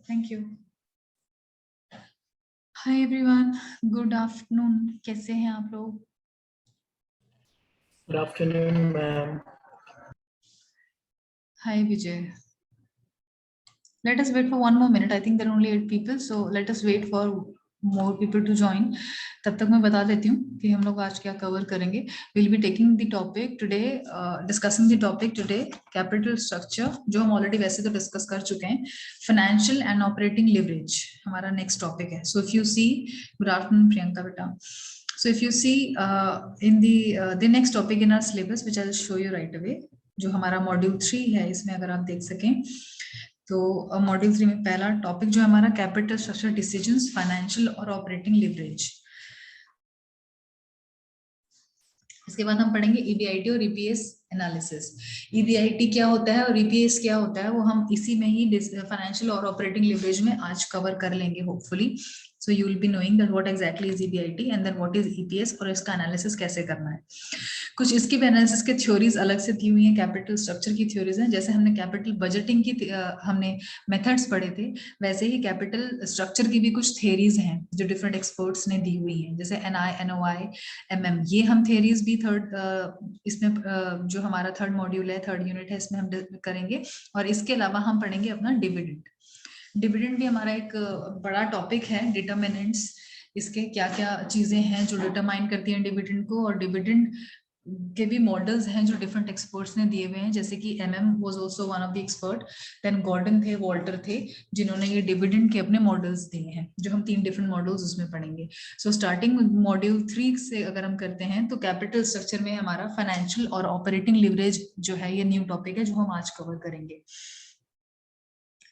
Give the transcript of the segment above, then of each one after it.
Thank you. Hi everyone, good afternoon. कैसे हैं आप लोग? Good afternoon ma'am. Hi Vijay. Let us wait for one more minute. I think there are only 8 people, so let us wait for more people to join. तब तक मैं बता देती हूँ कि हम लोग आज क्या कवर करेंगे. We'll be taking the topic today, discussing the topic today, capital structure, जो हम already वैसे तो discuss कर चुके हैं. Financial and operating leverage हमारा next topic है. So if you see, good afternoon Priyanka बेटा. So if you see in the next topic in our syllabus, which I'll show you right away, जो हमारा मॉड्यूल 3 है, इसमें अगर आप देख सकें तो मॉड्यूल 3 में पहला टॉपिक जो हमारा कैपिटल स्ट्रक्चर डिसीजंस, फाइनेंशियल और ऑपरेटिंग लिवरेज. इसके बाद हम पढ़ेंगे ईबीआईटी और ईपीएस एनालिसिस. ईबीआईटी क्या होता है और ईपीएस क्या होता है वो हम इसी में ही फाइनेंशियल और ऑपरेटिंग लिवरेज में आज कवर कर लेंगे hopefully. So you will be knowing that what exactly is EBIT and then what is EPS और इसका एनालिसिस कैसे करना है. कुछ इसकी भी एनालिसिस के थ्योरीज अलग से दी हुई हैं. कैपिटल स्ट्रक्चर की थ्योरीज हैं, जैसे हमने कैपिटल बजटिंग की हमने मेथड्स पढ़े थे, वैसे ही कैपिटल स्ट्रक्चर की भी कुछ थ्योरीज हैं जो डिफरेंट एक्सपर्ट्स ने दी हुई हैं, जैसे एनआई, एनओआई, एमएम. ये हम थ्योरीज भी इसमें जो हमारा थर्ड मॉड्यूल है, थर्ड यूनिट है, इसमें हम करेंगे. और इसके अलावा हम पढ़ेंगे अपना डिविडेंड. डिविडेंड भी हमारा एक बड़ा टॉपिक है. डिटरमिनेंट्स, इसके क्या क्या चीजें हैं जो डिटरमाइन करती हैं डिविडेंड को, और डिविडेंड के भी मॉडल्स हैं जो डिफरेंट एक्सपर्ट्स ने दिए हुए हैं, जैसे कि MM was also one of the expert. Then Gordon थे, वॉल्टर थे, जिन्होंने ये डिविडेंड के अपने मॉडल्स दिए हैं, जो हम 3 डिफरेंट मॉडल्स उसमें पढ़ेंगे. सो स्टार्टिंग मॉड्यूल 3 से अगर हम करते हैं तो कैपिटल स्ट्रक्चर में हमारा फाइनेंशियल और ऑपरेटिंग लिवरेज जो है, ये न्यू टॉपिक है जो हम आज कवर करेंगे.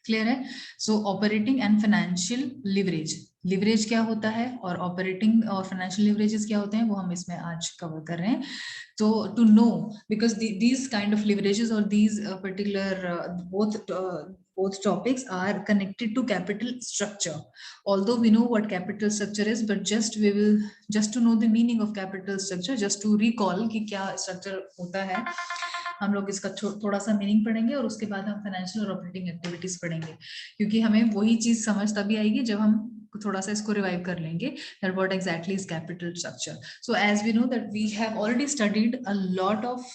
क्लियर है? सो operating and financial leverage, leverage क्या होता है और ऑपरेटिंग और फाइनेंशियल लिवरेजेस क्या होते हैं, वो हम इसमें आज कवर कर रहे हैं. तो to know, because these kind of leverages or these particular both topics are connected to capital structure. Although we know what capital structure is, but just to know the meaning of capital structure, just to recall कि क्या structure होता है, हम लोग इसका थोड़ा सा meaning पढ़ेंगे और उसके बाद हम फाइनेंशियल और ऑपरेटिंग एक्टिविटीज पढ़ेंगे, क्योंकि हमें वही चीज समझ तभी आएगी जब हम थोड़ा सा इसको रिवाइव कर लेंगे that what exactly is capital structure. So as we know that we have already studied a lot of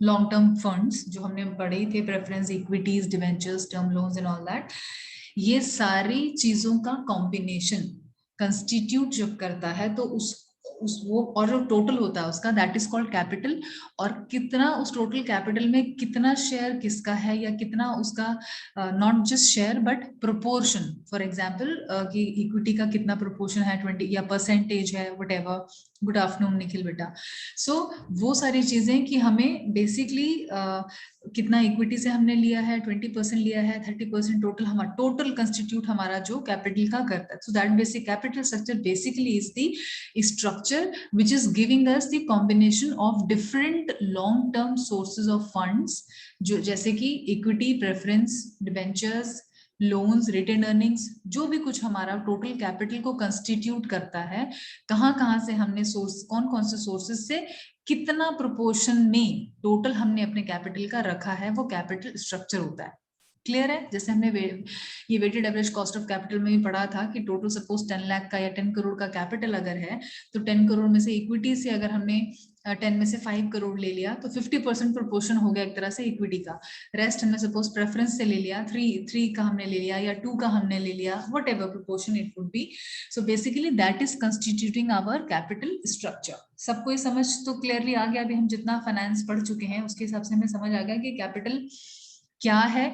long term funds जो हमने पढ़े थे, preference equities, debentures, term loans and all that. ये सारी चीजों का कॉम्बिनेशन कंस्टिट्यूट जब करता है तो उस वो और जो टोटल होता है उसका, दैट इज कॉल्ड कैपिटल. और कितना उस टोटल कैपिटल में कितना शेयर किसका है, या कितना उसका not just share but proportion. For example कि इक्विटी का कितना प्रोपोर्शन है, 20 या परसेंटेज है, व्हाटएवर. गुड आफ्टरनून निखिल बेटा. सो वो सारी चीजें कि हमें बेसिकली कितना इक्विटी से हमने लिया है, 20% लिया है, 30% टोटल, हमारा टोटल कंस्टिट्यूट हमारा जो कैपिटल का करता है. So that basic capital structure basically is the structure which is giving us the combination of different long term sources of funds, जो जैसे कि equity, preference, debentures, loans, retained earnings, जो भी कुछ हमारा टोटल कैपिटल को कंस्टिट्यूट करता है, कहाँ से हमने सोर्स, कौन कौन से सोर्सेस से कितना प्रोपोर्शन में टोटल हमने अपने कैपिटल का रखा है, वो कैपिटल स्ट्रक्चर होता है. क्लियर है? जैसे हमने ये weighted average cost of capital में भी पढ़ा था कि टोटल सपोज 10 लाख का या 10 करोड़ का कैपिटल अगर है, तो 10 करोड़ में से इक्विटी से अगर हमने 10 में से 5 करोड़ ले लिया तो 50% प्रोपोर्शन हो गया एक तरह से इक्विटी का. रेस्ट हमने सपोज प्रेफरेंस से ले लिया, 3 का हमने ले लिया या 2 का हमने ले लिया, whatever proportion it would be. So basically that is constituting our capital structure. सबको ये समझ तो क्लियरली आ गया? अभी हम जितना फाइनेंस पढ़ चुके हैं उसके हिसाब से हमें समझ आ गया कि कैपिटल क्या है.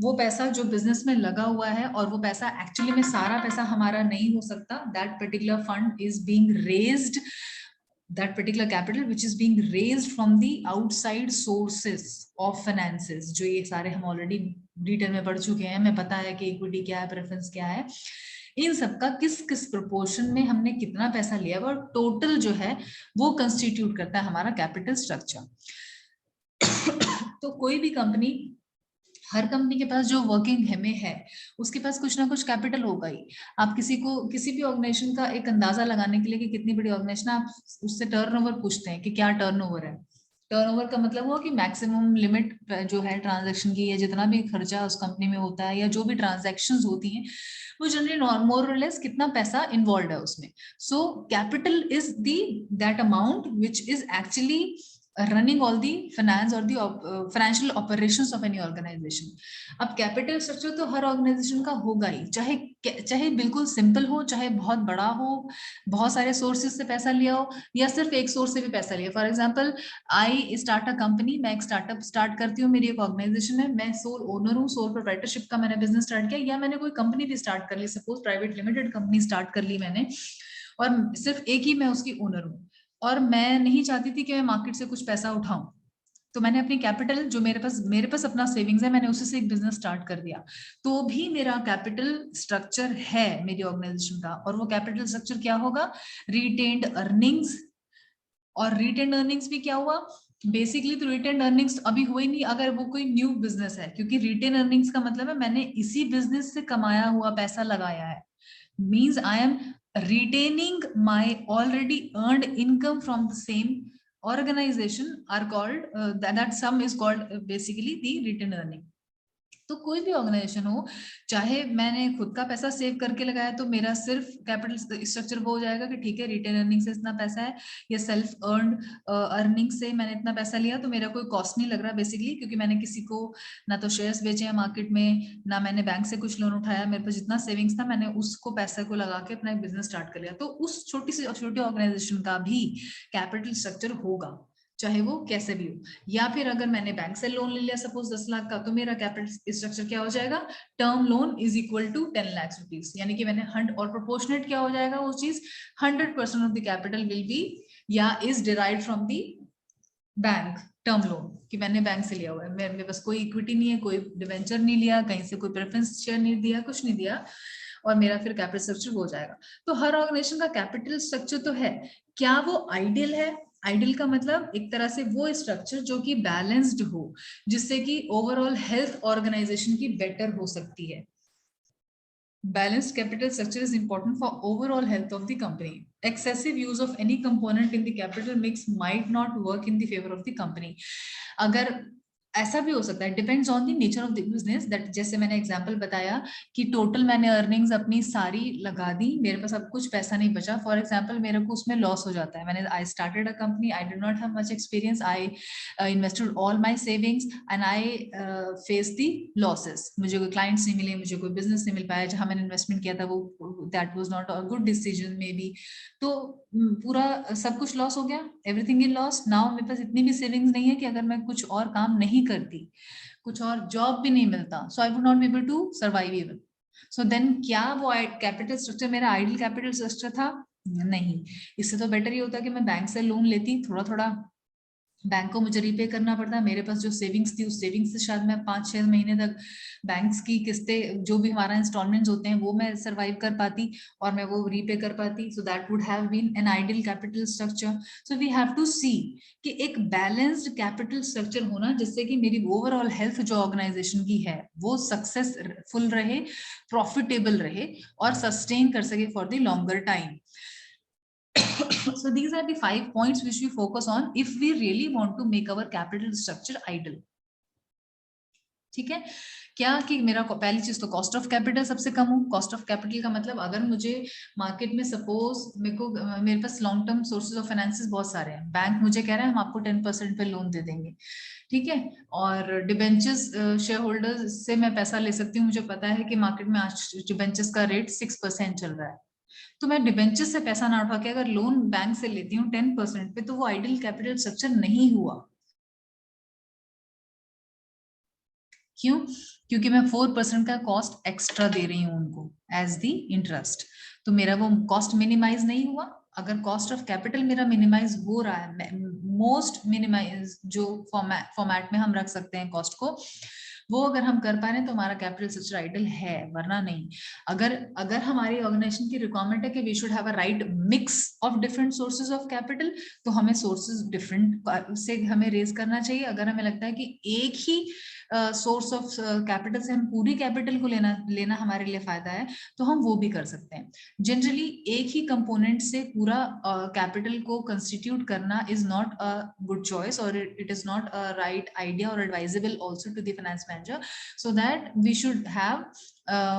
वो पैसा जो बिजनेस में लगा हुआ है, और वो पैसा एक्चुअली में सारा पैसा हमारा नहीं हो सकता. That particular fund is being raised, that particular capital which is being raised from the outside sources of finances. जो ये सारे हम ऑलरेडी डिटेल में पढ़ चुके हैं, हमें पता है कि इक्विटी क्या है, प्रेफरेंस क्या है, इन सबका किस किस प्रोपोर्शन में हमने कितना पैसा लिया, और टोटल जो है वो कंस्टिट्यूट करता है हमारा कैपिटल स्ट्रक्चर. तो कोई भी कंपनी, हर कंपनी के पास जो वर्किंग में है उसके पास कुछ ना कुछ कैपिटल होगा ही. आप किसी भी ऑर्गेनाइजेशन का एक अंदाजा लगाने के लिए कि कितनी बड़ी ऑर्गेनाइजेशन, आप उससे टर्नओवर पूछते हैं कि क्या टर्नओवर है, टर्नओवर का मतलब हुआ कि मैक्सिमम लिमिट जो है ट्रांजैक्शन की, या जितना भी खर्चा उस कंपनी में होता है, या जो भी ट्रांजैक्शंस होती हैं, वो जनरली मोर और लेस कितना पैसा इन्वॉल्व है उसमें. So capital is the that amount which is actually running all the finance or the financial operations of any organization. अब कैपिटल स्ट्रक्चर तो हर ऑर्गेनाइजेशन का होगा ही, चाहे चाहे बिल्कुल सिंपल हो, चाहे बहुत बड़ा हो, बहुत सारे सोर्सेज से पैसा लिया हो, या सिर्फ एक सोर्स से भी पैसा लिया. For example, I start a company, मैं एक स्टार्टअप स्टार्ट करती हूँ, मेरी एक ऑर्गेनाइजेशन है, मैं सोल ओनर हूँ, सोल प्रोप्राइटरशिप का मैंने बिजनेस स्टार्ट किया, या मैंने कोई कंपनी भी स्टार्ट कर ली, suppose private limited company start कर ली मैंने, और सिर्फ एक ही मैं उसकी ओनर हूँ, और मैं नहीं चाहती थी कि मैं मार्केट से कुछ पैसा उठाऊं, तो मैंने अपनी कैपिटल जो मेरे पास अपना सेविंग्स है, मैंने उसी से एक बिजनेस स्टार्ट कर दिया, तो भी मेरा कैपिटल स्ट्रक्चर है मेरी ऑर्गेनाइजेशन का. और वो कैपिटल स्ट्रक्चर क्या होगा? Retained earnings. और रिटेन्ड अर्निंग्स भी क्या हुआ? बेसिकली तो रिटेन अर्निंग्स अभी हुई नहीं अगर वो कोई न्यू बिजनेस है, क्योंकि रिटेन अर्निंग्स का मतलब है मैंने इसी बिजनेस से कमाया हुआ पैसा लगाया है. Means I am retaining my already earned income from the same organization are called that sum is called basically the retained earning. तो कोई भी ऑर्गेनाइजेशन हो, चाहे मैंने खुद का पैसा सेव करके लगाया, तो मेरा सिर्फ कैपिटल स्ट्रक्चर वो हो जाएगा कि ठीक है, रिटेन अर्निंग से इतना पैसा है, या सेल्फ अर्नड अर्निंग से मैंने इतना पैसा लिया, तो मेरा कोई कॉस्ट नहीं लग रहा बेसिकली, क्योंकि मैंने किसी को ना तो शेयर्स बेचे हैं मार्केट में, ना मैंने बैंक से कुछ लोन उठाया, मेरे पास जितना सेविंग्स था मैंने उसको पैसे को लगा के अपना एक बिजनेस स्टार्ट कर लिया. तो उस छोटी सी छोटी ऑर्गेनाइजेशन का भी कैपिटल स्ट्रक्चर होगा, चाहे वो कैसे भी हो. या फिर अगर मैंने बैंक से लोन ले लिया सपोज 10 लाख का, तो मेरा कैपिटल स्ट्रक्चर क्या हो जाएगा? Term loan is equal to 10 lakh rupees, यानी कि मैंने 100 और प्रोपोर्शनेट क्या हो जाएगा वो चीज, 100% of the capital will be या is derived from the bank term loan, कि मैंने बैंक से लिया हुआ है, मेरे पास कोई इक्विटी नहीं है, कोई डिवेंचर नहीं लिया, कहीं से कोई प्रेफरेंस शेयर नहीं दिया, कुछ नहीं दिया, और मेरा फिर कैपिटल स्ट्रक्चर हो जाएगा. तो हर ऑर्गेनाइजेशन का कैपिटल स्ट्रक्चर तो है. क्या वो आइडियल है? आइडियल का मतलब एक तरह से वो स्ट्रक्चर जो कि बैलेंस्ड हो, जिससे कि ओवरऑल हेल्थ ऑर्गेनाइजेशन की बेटर हो सकती है. Balanced capital structure is important for overall health of the company. Excessive use of any component in the capital mix might not work in the favor of the company. अगर ऐसा भी हो सकता है, depends on the nature of the business, that जैसे मैंने example बताया कि टोटल मैंने अर्निंग्स अपनी सारी लगा दी, मेरे पास अब कुछ पैसा नहीं बचा, फॉर एग्जांपल मेरे को उसमें लॉस हो जाता है, मैंने I started a company, I did not have much experience, I invested all my savings and I face the losses, मुझे कोई क्लाइंट्स नहीं मिले, मुझे कोई बिजनेस नहीं मिल पाया, जहां मैंने इन्वेस्टमेंट किया था वो that was not a good decision may be, तो पूरा सब कुछ लॉस हो गया, एवरीथिंग इन लॉस. नाउ मेरे पास इतनी भी सेविंग्स नहीं है कि अगर मैं कुछ और काम नहीं करती, कुछ और जॉब भी नहीं मिलता, so I would not be able to survive even. So then क्या वो कैपिटल स्ट्रक्चर मेरा आइडियल कैपिटल स्ट्रक्चर था? नहीं. इससे तो बेटर ये होता कि मैं बैंक से लोन लेती, थोड़ा थोड़ा बैंक को मुझे रीपे करना पड़ता है, मेरे पास जो सेविंग्स थी उस सेविंग्स से शायद मैं 5-6 महीने तक बैंक्स की किस्तें जो भी हमारा इंस्टॉलमेंट्स होते हैं वो मैं सरवाइव कर पाती और मैं वो रीपे कर पाती. So that would have been an ideal capital structure. So we have to see कि एक बैलेंस्ड कैपिटल स्ट्रक्चर होना, जिससे कि मेरी ओवरऑल हेल्थ जो ऑर्गेनाइजेशन की है वो सक्सेसफुल रहे, प्रॉफिटेबल रहे और सस्टेन कर सके for the longer time. So these are the 5 points which we focus on if we really want to make our capital structure ideal. ठीक है क्या कि मेरा पहली चीज तो कॉस्ट ऑफ कैपिटल सबसे कम हो. कॉस्ट ऑफ कैपिटल का मतलब अगर मुझे मार्केट में सपोज मेरे पास long term sources of finances बहुत सारे हैं, बैंक मुझे कह रहा है हम आपको 10% पे लोन दे देंगे, ठीक है, और डिबेंचर्स शेयर होल्डर्स से मैं पैसा ले सकती हूँ, मुझे पता है कि मार्केट में आज डिबेंचर्स का रेट 6% चल रहा है, तो मैं डिबेंचर से पैसा ना उठा के अगर लोन बैंक से लेती हूँ 10% पे, तो वो आइडियल कैपिटल स्ट्रक्चर नहीं हुआ. क्यों? क्योंकि मैं 4% का कॉस्ट एक्स्ट्रा दे रही हूँ उनको एज दी इंटरेस्ट, तो मेरा वो कॉस्ट मिनिमाइज नहीं हुआ. अगर कॉस्ट ऑफ कैपिटल मेरा मिनिमाइज हो रहा है, मोस्ट मिनिमाइज जो फॉर्मेट में हम रख सकते हैं कॉस्ट को, वो अगर हम कर पा रहे हैं तो हमारा कैपिटल स्ट्रक्चर आइडियल है, वरना नहीं. अगर हमारी ऑर्गेनाइजेशन की रिक्वायरमेंट है कि we should have a right mix of different sources of capital, तो हमें सोर्सेज डिफरेंट से हमें रेज करना चाहिए. अगर हमें लगता है कि एक ही सोर्स ऑफ कैपिटल से हम पूरी कैपिटल को लेना हमारे लिए फायदा है, तो हम वो भी कर सकते हैं। जनरली एक ही कंपोनेंट से पूरा कैपिटल को कंस्टिट्यूट करना is not a good choice, और it is not a right idea और advisable also to the finance manager, so that we should have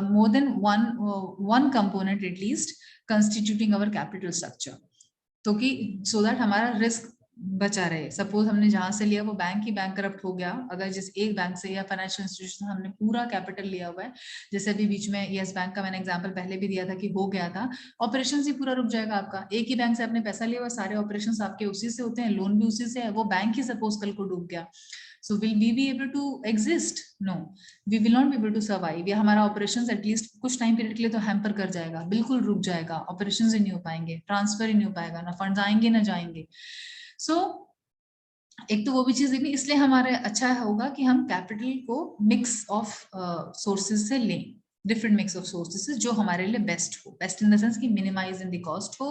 more than one component at least constituting our capital structure, तो कि so that हमारा risk बचा रहे। Suppose हमने जहां से लिया वो बैंक ही बैंकरप्ट हो गया, अगर जिस एक बैंक से या फाइनेंशियल इंस्टीट्यूशन हमने पूरा कैपिटल लिया हुआ है, जैसे अभी बीच में यस बैंक का मैंने एग्जांपल पहले भी दिया था कि हो गया था, ऑपरेशन ही पूरा रुक जाएगा आपका। एक ही बैंक से आपने पैसा लिया हुआ, सारे ऑपरेशन आपके उसी से होते हैं, लोन भी उसी से है, वो बैंक ही सपोज कल को डूब गया, so will we be able to exist? No, we will not be able to survive, या हमारा ऑपरेशंस एटलीस्ट कुछ टाइम पीरियड के लिए तो हैम्पर कर जाएगा, बिल्कुल रुक जाएगा, ऑपरेशंस ही नहीं हो पाएंगे, ट्रांसफर ही नहीं हो पाएगा, ना फंड्स आएंगे ना जाएंगे। सो एक तो वो भी चीज देखनी, इसलिए हमारे अच्छा होगा कि हम कैपिटल को मिक्स ऑफ सोर्सेज से लें, डिफरेंट मिक्स ऑफ सोर्सेज जो हमारे लिए बेस्ट हो, बेस्ट इन द सेंस कि मिनिमाइज इन द कॉस्ट हो,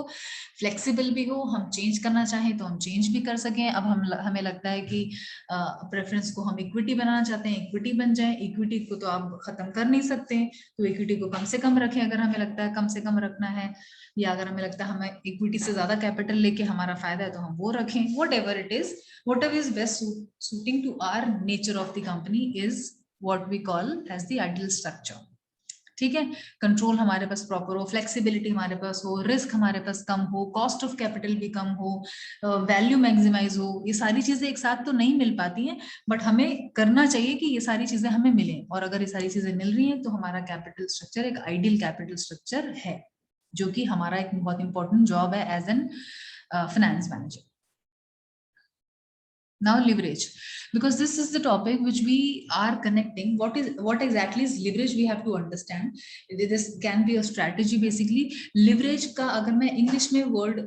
फ्लेक्सिबल भी हो, हम चेंज करना चाहें तो हम चेंज भी कर सकें। अब हमें लगता है कि प्रेफरेंस को हम इक्विटी बनाना चाहते हैं, इक्विटी बन जाए, इक्विटी को तो आप खत्म कर नहीं सकते, तो इक्विटी को कम से कम रखें अगर हमें लगता है कम से कम रखना है, या अगर हमें लगता है हमें इक्विटी से ज्यादा कैपिटल लेके हमारा फायदा है तो हम वो रखें, whatever it is, whatever is best suiting to our nature of the company is what we call as the ideal structure। ठीक है, कंट्रोल हमारे पास प्रॉपर हो, फ्लेक्सिबिलिटी हमारे पास हो, रिस्क हमारे पास कम हो, कॉस्ट ऑफ कैपिटल भी कम हो, वैल्यू मैक्सिमाइज हो, ये सारी चीजें एक साथ तो नहीं मिल पाती हैं, बट हमें करना चाहिए कि ये सारी चीजें हमें मिलें, और अगर ये सारी चीजें मिल रही हैं तो हमारा कैपिटल स्ट्रक्चर एक आइडियल कैपिटल स्ट्रक्चर है, जो कि हमारा एक बहुत इंपॉर्टेंट जॉब है as an finance manager. Now leverage, because this is the topic which we are connecting. What exactly is leverage? We have to understand. This can be a strategy basically. Leverage का अगर मैं English में word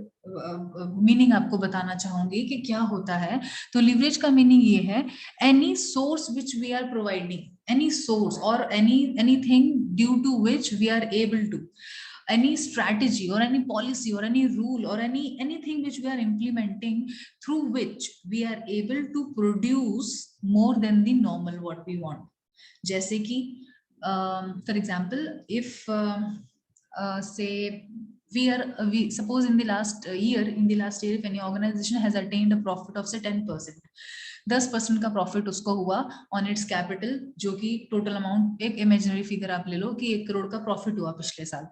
meaning आपको बताना चाहूंगी कि क्या होता है, तो leverage का meaning ये है any source which we are providing, any source or anything due to which we are able to, any strategy or any policy or any rule or anything which we are implementing through which we are able to produce more than the normal what we want. जैसे कि for example if say we suppose in the last year if any organization has attained a profit of say 10%, 10% का profit उसको हुआ on it's capital, जो कि total amount एक imaginary figure आप ले लो कि 1 करोड़ का प्रॉफिट हुआ पिछले साल।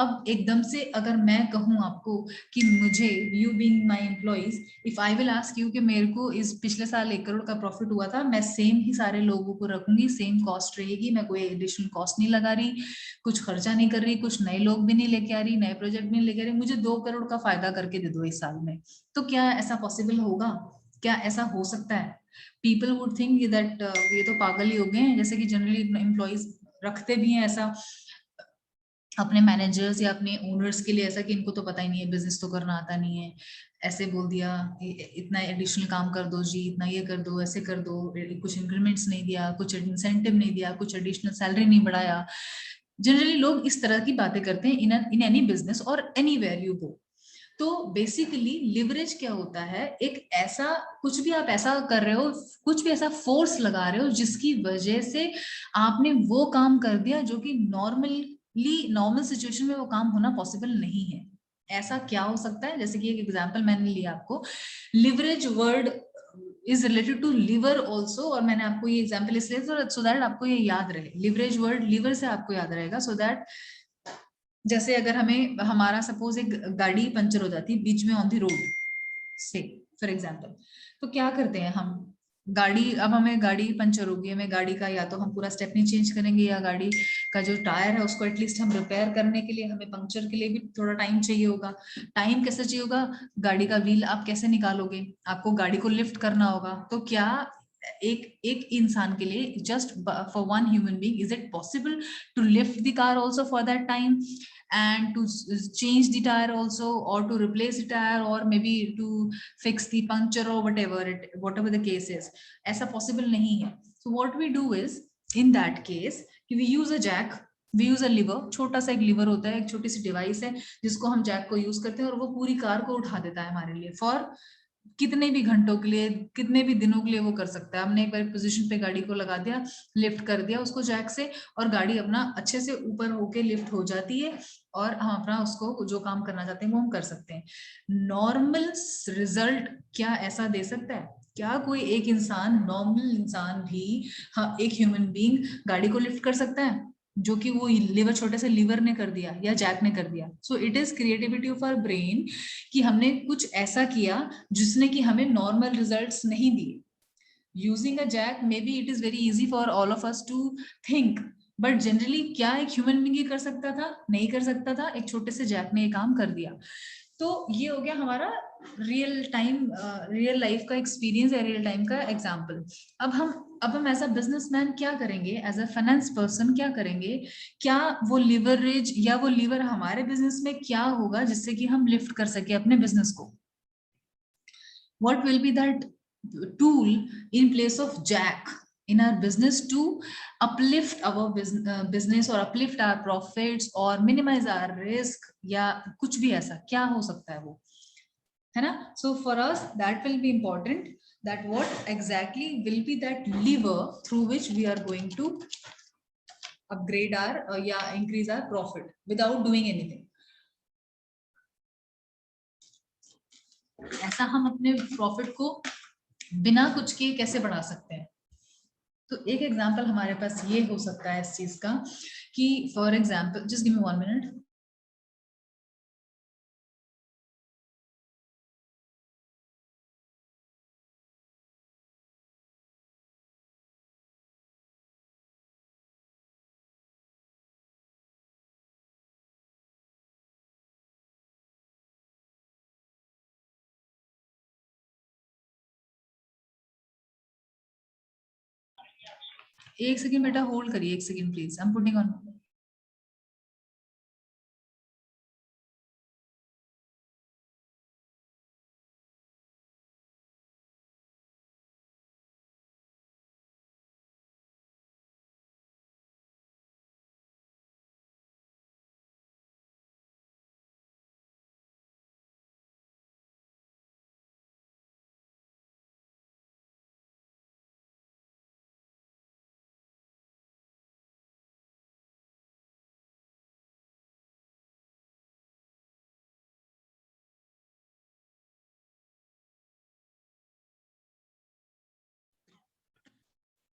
अब एकदम से अगर मैं कहूँ आपको कि मुझे, you being my employees, if I will ask you कि मेरे को इस पिछले साल 1 करोड़ का प्रॉफिट हुआ था, मैं सेम ही सारे लोगों को रखूंगी, सेम कॉस्ट रहेगी, मैं कोई एडिशनल कॉस्ट नहीं लगा रही, कुछ खर्चा नहीं कर रही, कुछ नए लोग भी नहीं लेके आ रही, नए प्रोजेक्ट भी नहीं लेके आ रही, मुझे 2 करोड़ का फायदा करके दे दो इस साल में, तो क्या ऐसा पॉसिबल होगा? क्या ऐसा हो सकता है? पीपल वुड थिंक दैट ये तो पागल ही हो गए हैं, जैसे कि जनरली एम्प्लॉइज रखते भी हैं ऐसा अपने मैनेजर्स या अपने ओनर्स के लिए, ऐसा कि इनको तो पता ही नहीं है, बिजनेस तो करना आता नहीं है, ऐसे बोल दिया इतना एडिशनल काम कर दो जी, इतना ये कर दो, ऐसे कर दो, कुछ इंक्रीमेंट्स नहीं दिया, कुछ इंसेंटिव नहीं दिया, कुछ एडिशनल सैलरी नहीं बढ़ाया। जनरली लोग इस तरह की बातें करते हैं इन एनी बिजनेस और एनी वेयर यू गो। तो बेसिकली लिवरेज क्या होता है, एक ऐसा कुछ भी आप ऐसा कर रहे हो, कुछ भी ऐसा फोर्स लगा रहे हो जिसकी वजह से आपने वो काम कर दिया जो कि नॉर्मल सिचुएशन में वो काम होना पॉसिबल नहीं है। ऐसा क्या हो सकता है? जैसे कि एक एग्जांपल मैंने लिया आपको, leverage word is related to liver also, और मैंने आपको ये एग्जांपल इसलिए सो दैट आपको ये याद रहे, लिवरेज वर्ड लिवर से आपको याद रहेगा, सो दैट जैसे अगर हमारा सपोज एक गाड़ी पंचर हो जाती है बीच में ऑन द रोड से फॉर एग्जांपल, तो क्या करते हैं हम, अब हमें गाड़ी पंचर होगी, हमें गाड़ी का या तो हम पूरा स्टेपनी चेंज करेंगे, या गाड़ी का जो टायर है उसको एटलीस्ट हम रिपेयर करने के लिए, हमें पंक्चर के लिए भी थोड़ा टाइम चाहिए होगा। टाइम कैसे चाहिए होगा? गाड़ी का व्हील आप कैसे निकालोगे, आपको गाड़ी को लिफ्ट करना होगा, तो क्या एक इंसान के लिए, just for one human being, is it possible to lift the car also for that time and to change the tire also, or to replace the tire, or maybe to fix the puncture or whatever the case is? ऐसा possible नहीं है। So what we do is in that case we use a jack, we use a lever, छोटा सा एक liver होता है, एक छोटी सी डिवाइस है जिसको हम जैक को यूज करते हैं और वो पूरी कार को उठा देता है हमारे लिए, फॉर कितने भी घंटों के लिए, कितने भी दिनों के लिए वो कर सकता है। हमने एक बार पोजीशन पे गाड़ी को लगा दिया, लिफ्ट कर दिया उसको जैक से, और गाड़ी अपना अच्छे से ऊपर होके लिफ्ट हो जाती है, और हम अपना उसको जो काम करना चाहते हैं वो हम कर सकते हैं। नॉर्मल रिजल्ट क्या ऐसा दे सकता है? क्या कोई एक इंसान, नॉर्मल इंसान भी, हाँ एक ह्यूमन बीइंग गाड़ी को लिफ्ट कर सकता है जो कि वो लीवर, छोटे से लीवर ने कर दिया या जैक ने कर दिया? So it is creativity of our brain कि हमने कुछ ऐसा किया जिसने कि हमें नॉर्मल रिजल्ट्स नहीं दिए। Using a jack may be it is very easy for all of us to think, but generally क्या एक ह्यूमन बीइंग कर सकता था? नहीं कर सकता था। एक छोटे से जैक ने ये काम कर दिया। तो ये हो गया हमारा रियल टाइम, रियल लाइफ का एक्सपीरियंस है, रियल टाइम का एग्जाम्पल। अब हम एज अ बिजनेसमैन क्या करेंगे, एज अ फाइनेंस पर्सन क्या करेंगे? क्या वो लिवरेज या वो लीवर हमारे बिजनेस में क्या होगा जिससे कि हम लिफ्ट कर सके अपने बिजनेस को? What will be that tool in place of jack in our business to uplift our business or uplift our profits or minimize our risk, या कुछ भी ऐसा क्या हो सकता है वो, है ना? So for us that will be important, that what exactly will be that lever through which we are going to upgrade our yeah increase our profit without doing anything. ऐसा हम अपने प्रॉफिट को बिना कुछ किए कैसे बढ़ा सकते हैं? तो एक एग्जांपल हमारे पास ये हो सकता है इस चीज का कि for example, just give me 1 minute. एक सेकंड बेटा, होल्ड करिए, एक second please, I am putting on.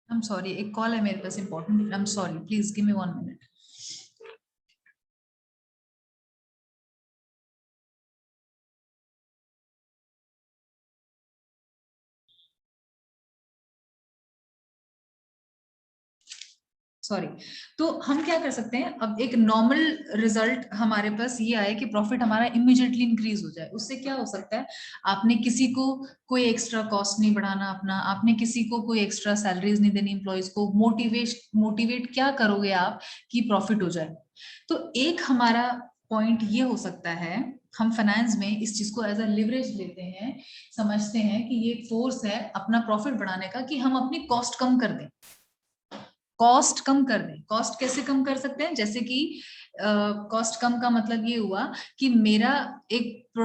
I am sorry, एक कॉल है मेरे पास important, I am sorry, please give me 1 minute. Sorry. तो हम क्या कर सकते हैं, अब एक नॉर्मल रिजल्ट हमारे पास ये आए कि प्रॉफिट हमारा इमीडिएटली इंक्रीज हो जाए। उससे क्या हो सकता है? आपने किसी को कोई एक्स्ट्रा कॉस्ट नहीं बढ़ाना अपना, आपने किसी को कोई एक्स्ट्रा सैलरीज नहीं देनी एम्प्लॉयज को, मोटिवेट क्या करोगे आप कि प्रॉफिट हो जाए? तो एक हमारा पॉइंट ये हो सकता है, हम फाइनेंस में इस चीज को एज अ लिवरेज लेते हैं, समझते हैं कि ये फोर्स है अपना प्रॉफिट बढ़ाने का, कि हम अपनी कॉस्ट कम कर दें। कॉस्ट कम कर दें। कॉस्ट कैसे कम कर सकते हैं? जैसे कि कॉस्ट कम का मतलब ये हुआ कि मेरा एक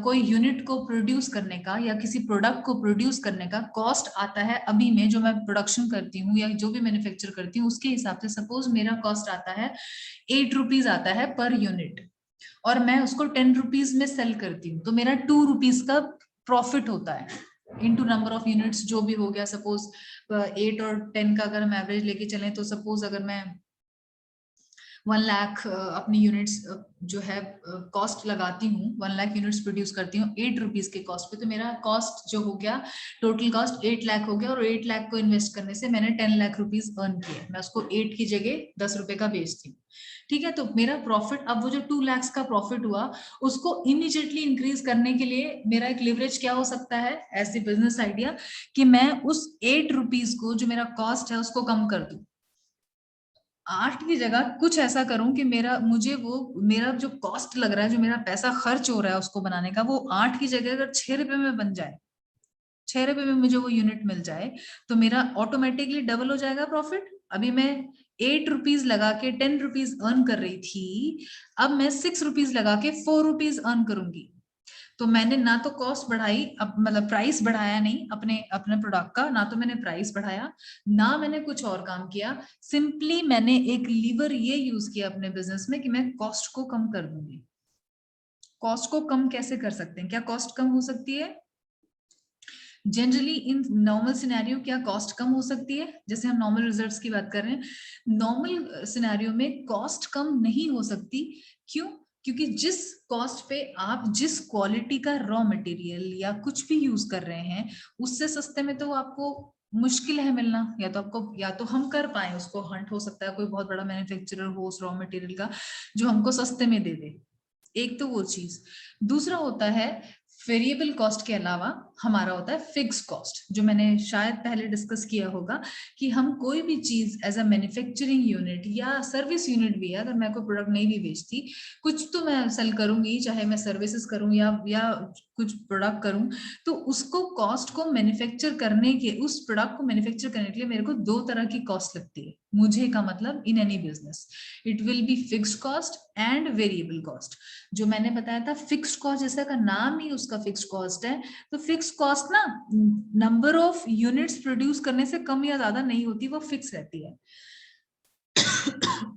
कोई यूनिट को प्रोड्यूस करने का या किसी प्रोडक्ट को प्रोड्यूस करने का कॉस्ट आता है अभी में, जो मैं प्रोडक्शन करती हूँ या जो भी मैन्युफैक्चर करती हूँ उसके हिसाब से सपोज मेरा कॉस्ट आता है 8 रुपीज आता है पर यूनिट, और मैं उसको 10 रुपीज में सेल करती हूँ, तो मेरा 2 रुपीज का प्रॉफिट होता है इनटू नंबर ऑफ यूनिट्स जो भी हो गया। सपोज 8 और 10 का अगर हम एवरेज लेके चलें, तो सपोज अगर मैं 1 लाख अपनी यूनिट्स जो है कॉस्ट लगाती हूँ, 1 लाख यूनिट्स प्रोड्यूस करती हूँ 8 रुपीज के कॉस्ट पे, तो मेरा कॉस्ट जो हो गया, टोटल कॉस्ट 8 लाख हो गया, और 8 लाख को इन्वेस्ट करने से मैंने 10 लाख रुपीज अर्न किए। मैं उसको 8 की जगह 10 रुपए का बेचती हूँ, ठीक है? तो मेरा प्रॉफिट, अब वो जो 2 लाख का प्रॉफिट हुआ उसको इमीडिएटली इंक्रीज करने के लिए मेरा एक लिवरेज क्या हो सकता है एज ए बिजनेस आइडिया, कि मैं उस 8 रुपीज को जो मेरा कॉस्ट है उसको कम कर दूं, 8 की जगह कुछ ऐसा करूं कि मुझे वो मेरा जो कॉस्ट लग रहा है, जो मेरा पैसा खर्च हो रहा है उसको बनाने का, वो 8 की जगह अगर 6 रुपए में बन जाए, 6 रुपए में मुझे वो यूनिट मिल जाए, तो मेरा ऑटोमेटिकली डबल हो जाएगा प्रॉफिट। अभी मैं 8 रुपीज लगा के 10 रुपीज अर्न कर रही थी, अब मैं 6 रुपीज लगा के 4 रुपीज अर्न करूंगी। तो मैंने ना तो कॉस्ट बढ़ाई, मतलब प्राइस बढ़ाया नहीं अपने अपने प्रोडक्ट का, ना तो मैंने प्राइस बढ़ाया, ना मैंने कुछ और काम किया। सिंपली मैंने एक लीवर ये यूज किया अपने बिजनेस में कि मैं कॉस्ट को कम कर दूंगी। कॉस्ट को कम कैसे कर सकते हैं? क्या कॉस्ट कम हो सकती है? जनरली इन नॉर्मल सिनेरियो क्या कॉस्ट कम हो सकती है? जैसे हम नॉर्मल रिजल्ट्स की बात कर रहे हैं, नॉर्मल सिनेरियो में कॉस्ट कम नहीं हो सकती। क्यों? क्योंकि जिस कॉस्ट पे आप जिस क्वालिटी का रॉ मटेरियल या कुछ भी यूज कर रहे हैं, उससे सस्ते में तो आपको मुश्किल है मिलना। या तो आपको, या तो हम कर पाए उसको, हंट हो सकता है कोई बहुत बड़ा मैन्युफैक्चरर हो उस रॉ मटेरियल का जो हमको सस्ते में दे दे। एक तो वो चीज। दूसरा होता है वेरिएबल कॉस्ट के अलावा हमारा होता है फिक्स कॉस्ट, जो मैंने शायद पहले डिस्कस किया होगा कि हम कोई भी चीज एज अ मैन्युफैक्चरिंग यूनिट या सर्विस यूनिट भी है, अगर मैं कोई प्रोडक्ट नहीं भी बेचती, कुछ तो मैं सेल करूंगी, चाहे मैं सर्विसेज करूं या कुछ प्रोडक्ट करूं, तो उसको कॉस्ट को मैन्युफैक्चर करने के, उस प्रोडक्ट को मैन्युफैक्चर करने के लिए मेरे को दो तरह की कॉस्ट लगती है। मुझे का मतलब in any business it will be fixed cost and variable cost. जो मैंने बताया था फिक्स्ड कॉस्ट, जैसा का नाम ही उसका फिक्स्ड कॉस्ट है, तो फिक्स्ड कॉस्ट ना नंबर ऑफ यूनिट्स प्रोड्यूस करने से कम या ज्यादा नहीं होती, वो फिक्स रहती है।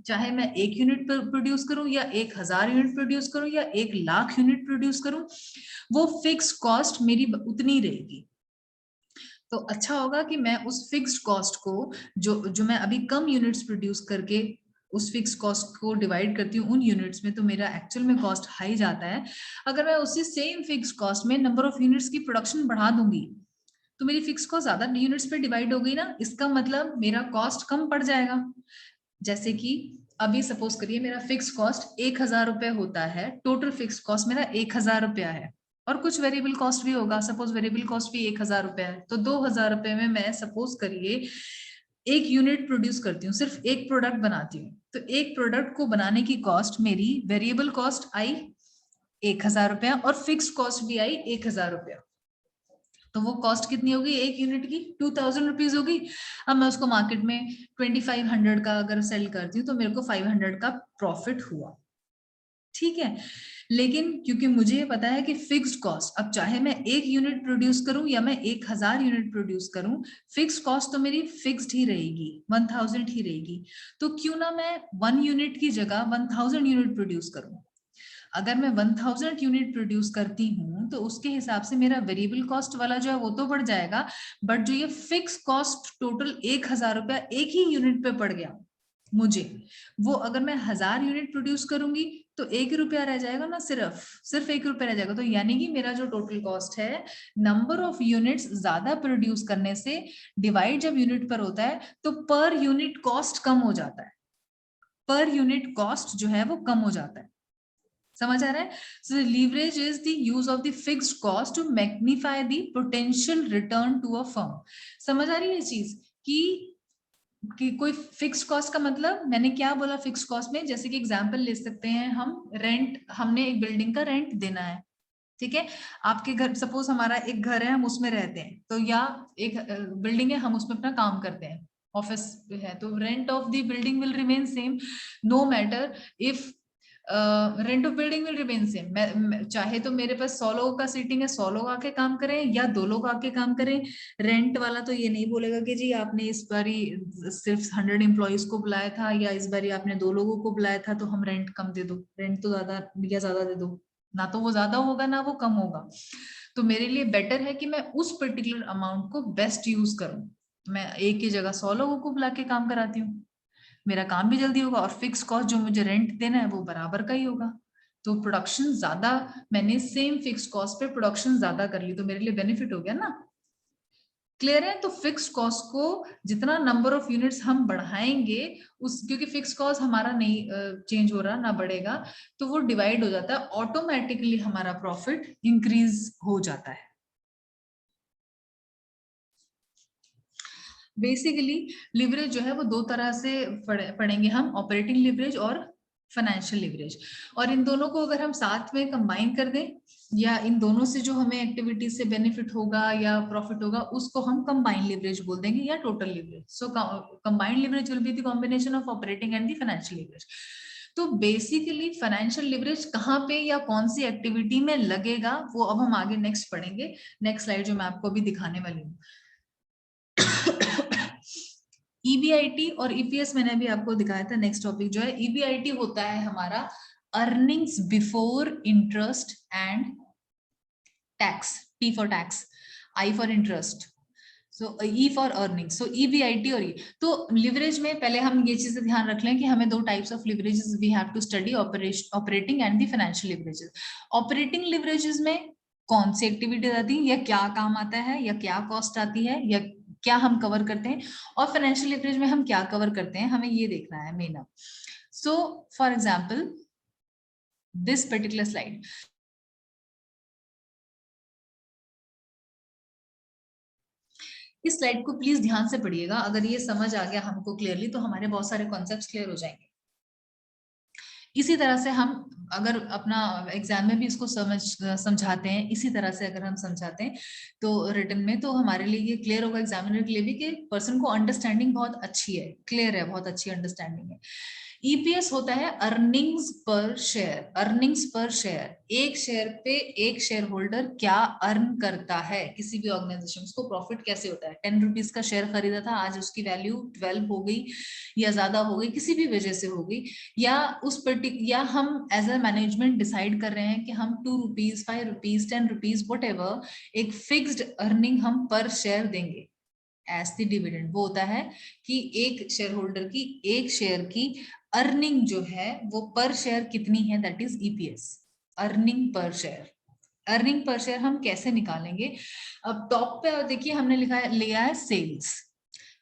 चाहे मैं 1 यूनिट प्रोड्यूस करूं या 1000 यूनिट प्रोड्यूस करूं या 1,00,000 यूनिट प्रोड्यूस करूं, वो फिक्स कॉस्ट मेरी उतनी रहेगी। तो अच्छा होगा कि मैं उस फिक्स्ड कॉस्ट को, जो मैं अभी कम यूनिट्स प्रोड्यूस करके उस फिक्स कॉस्ट को डिवाइड करती हूँ उन यूनिट्स में, तो मेरा एक्चुअल में कॉस्ट हाई जाता है। अगर मैं उसी सेम फिक्स कॉस्ट में नंबर ऑफ यूनिट्स की प्रोडक्शन बढ़ा दूंगी, तो मेरी फिक्स कॉस्ट ज्यादा यूनिट्स पे डिवाइड हो गई ना, इसका मतलब मेरा कॉस्ट कम पड़ जाएगा। जैसे कि अभी सपोज करिए मेरा फिक्स कॉस्ट 1,000 रुपए होता है, टोटल फिक्स कॉस्ट मेरा 1,000 रुपया है, और कुछ वेरिएबल कॉस्ट भी होगा, सपोज वेरिएबल कॉस्ट भी 1,000 रुपया है, तो 2,000 रुपए में मैं सपोज करिए 1 यूनिट प्रोड्यूस करती हूँ, सिर्फ एक प्रोडक्ट बनाती हूँ, तो एक प्रोडक्ट को बनाने की कॉस्ट मेरी वेरिएबल कॉस्ट आई 1,000 रुपया और फिक्स कॉस्ट भी आई 1,000 रुपया। तो वो कॉस्ट कितनी होगी? 1 यूनिट की 2,000 रुपीज होगी। अब मैं उसको मार्केट में 2,500 का अगर सेल करती हूँ, तो मेरे को 500 का प्रॉफिट हुआ। ठीक है, लेकिन क्योंकि मुझे पता है कि फिक्स्ड कॉस्ट, अब चाहे मैं 1 यूनिट प्रोड्यूस करूं या मैं 1,000 यूनिट प्रोड्यूस करूं, फिक्स्ड कॉस्ट तो मेरी फिक्स्ड ही रहेगी, 1,000 ही रहेगी। तो क्यों ना मैं 1 यूनिट की जगह 1,000 यूनिट प्रोड्यूस करूं। अगर मैं 1,000 यूनिट प्रोड्यूस करती हूँ, तो उसके हिसाब से मेरा वेरिएबल कॉस्ट वाला जो है वो तो बढ़ जाएगा, बट जो ये फिक्स कॉस्ट टोटल 1,000 रुपया एक ही यूनिट पे पड़ गया मुझे, वो अगर मैं 1,000 यूनिट प्रोड्यूस करूंगी तो 1 रुपया रह जाएगा ना, सिर्फ 1 रुपया रह जाएगा। तो यानी कि मेरा जो टोटल कॉस्ट है, नंबर ऑफ यूनिट्स ज्यादा प्रोड्यूस करने से डिवाइड जब यूनिट पर होता है, तो पर यूनिट कॉस्ट कम हो जाता है, पर यूनिट कॉस्ट जो है वो कम हो जाता है। समझ आ रहा है? So leverage is the use of the fixed cost to magnify the potential return to a firm. समझ आ रही है ये चीज कि कोई फिक्स कॉस्ट का मतलब मैंने क्या बोला फिक्स कॉस्ट में? जैसे कि एग्जांपल ले सकते हैं हम, रेंट, हमने एक बिल्डिंग का रेंट देना है, ठीक है। आपके घर, सपोज हमारा एक घर है, हम उसमें रहते हैं, तो या एक बिल्डिंग है, हम उसमें अपना काम करते हैं, ऑफिस है, तो rent of the building will remain same no matter if rent of building will remain same. चाहे तो मेरे पास 100 लोगों का सीटिंग है, 100 लोग आके काम करें या 2 लोग आके काम करें, रेंट वाला तो ये नहीं बोलेगा कि जी आपने इस बारी सिर्फ 100 एम्प्लॉयज को बुलाया था या इस बारी आपने 2 लोगों को बुलाया था, तो हम रेंट कम दे दो, रेंट तो ज्यादा या ज्यादा दे दो, ना तो वो ज्यादा होगा ना वो कम होगा। तो मेरे लिए बेटर है कि मैं उस पर्टिकुलर अमाउंट को बेस्ट यूज करूं। मैं एक की जगह 100 लोगों को बुला के काम कराती हूँ, मेरा काम भी जल्दी होगा और फिक्स कॉस्ट जो मुझे रेंट देना है वो बराबर का ही होगा। तो प्रोडक्शन ज्यादा, मैंने सेम फिक्स कॉस्ट पे प्रोडक्शन ज्यादा कर ली, तो मेरे लिए बेनिफिट हो गया ना। क्लियर है? तो फिक्स कॉस्ट को जितना नंबर ऑफ यूनिट्स हम बढ़ाएंगे, उस, क्योंकि फिक्स कॉस्ट हमारा नहीं चेंज हो रहा ना बढ़ेगा, तो वो डिवाइड हो जाता है ऑटोमेटिकली, हमारा प्रॉफिट इंक्रीज हो जाता है। बेसिकली लिवरेज जो है वो दो तरह से पढ़ेंगे हम, ऑपरेटिंग लिवरेज और फाइनेंशियल लिवरेज। और इन दोनों को अगर हम साथ में कंबाइन कर दें, या इन दोनों से जो हमें एक्टिविटीज से बेनिफिट होगा या प्रॉफिट होगा, उसको हम कंबाइंड लिवरेज बोल देंगे या total leverage. So combined leverage will be the combination of operating and the financial leverage. तो बेसिकली फाइनेंशियल लिवरेज कहाँ पे या कौन सी एक्टिविटी में लगेगा वो अब हम आगे नेक्स्ट पढ़ेंगे। नेक्स्ट स्लाइड जो मैं आपको अभी दिखाने वाली हूँ। ईबीआईटी और ईपीएस मैंने अभी आपको दिखाया था। नेक्स्ट टॉपिक जो है ईबीआईटी होता है हमारा earnings before interest and tax. T for tax, I for interest, so E for earning. So EBIT और ई। तो लिवरेज में पहले हम ये चीजें ध्यान रख लें कि हमें दो types of leverages we have to study, operating and the financial leverages. Operating leverages में कौन सी एक्टिविटीज आती है या क्या काम आता है या क्या कॉस्ट आती है या क्या हम कवर करते हैं, और फाइनेंशियल लिवरेज में हम क्या कवर करते हैं, हमें ये देखना है main. So for example this particular slide, इस स्लाइड को प्लीज ध्यान से पढ़िएगा। अगर ये समझ आ गया हमको क्लियरली तो हमारे बहुत सारे कॉन्सेप्ट्स क्लियर हो जाएंगे। इसी तरह से हम अगर अपना एग्जाम में भी इसको समझाते हैं, इसी तरह से अगर हम समझाते हैं तो रिटन में, तो हमारे लिए ये क्लियर होगा एग्जामिनर के लिए भी कि पर्सन को अंडरस्टैंडिंग बहुत अच्छी है, क्लियर है, बहुत अच्छी अंडरस्टैंडिंग है। ईपीएस होता है अर्निंग्स पर शेयर। अर्निंग्स पर शेयर, एक शेयर पे एक शेयर होल्डर क्या अर्न करता है किसी भी ऑर्गेनाइजेशन, उसको प्रॉफिट कैसे होता है। 10 रुपीज का शेयर खरीदा था, आज उसकी वैल्यू 12 हो गई या ज्यादा हो गई, किसी भी वजह से हो गई, या उस या हम एज अ मैनेजमेंट डिसाइड कर रहे हैं कि हम 2 rupees 5 rupees 10 rupees what ever एक फिक्स्ड अर्निंग हम पर शेयर देंगे एज द डिविडेंड। वो होता है कि एक शेयर होल्डर की एक शेयर की अर्निंग जो है वो पर शेयर कितनी है, that is EPS, earning per share. Earning per share हम कैसे निकालेंगे, अब टॉप पे देखिए हमने लिया है सेल्स।